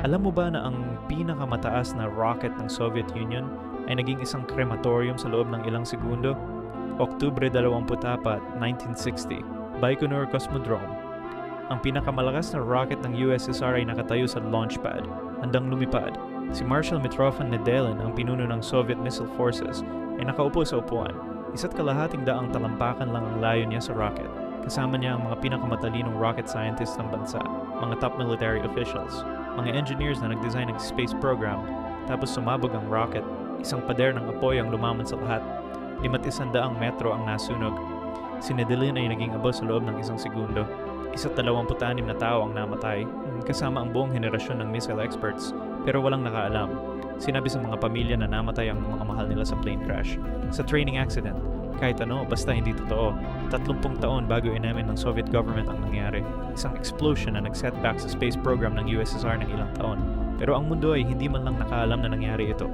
Alam mo ba na ang pinakamataas na rocket ng Soviet Union ay naging isang krematorium sa loob ng ilang segundo? Oktubre 24, 1960, Baikonur Cosmodrome. Ang pinakamalakas na rocket ng USSR ay nakatayo sa launch pad, handang lumipad. Si Marshal Mitrofan Nedelin, ang pinuno ng Soviet Missile Forces, ay nakaupo sa upuan. Isa't kalahating daang talampakan lang ang layo niya sa rocket. Kasama niya ang mga pinakamatalinong rocket scientists ng bansa, mga top military officials, mga engineers na nag-design ng space program, tapos sumabog ang rocket. Isang pader ng apoy ang lumaman sa lahat. 500 metro ang nasunog. Si Nedelin ay naging abo sa loob ng isang segundo. 26 na tao ang namatay, kasama ang buong henerasyon ng missile experts, pero walang nakaalam. Sinabi sa mga pamilya na namatay ang mga mahal nila sa plane crash, sa training accident, kahit ano, basta hindi totoo. 30 taon bago inamin ng Soviet government ang nangyari. Isang explosion na nag-setback sa space program ng USSR ng ilang taon. Pero ang mundo ay hindi man lang nakaalam na nangyari ito.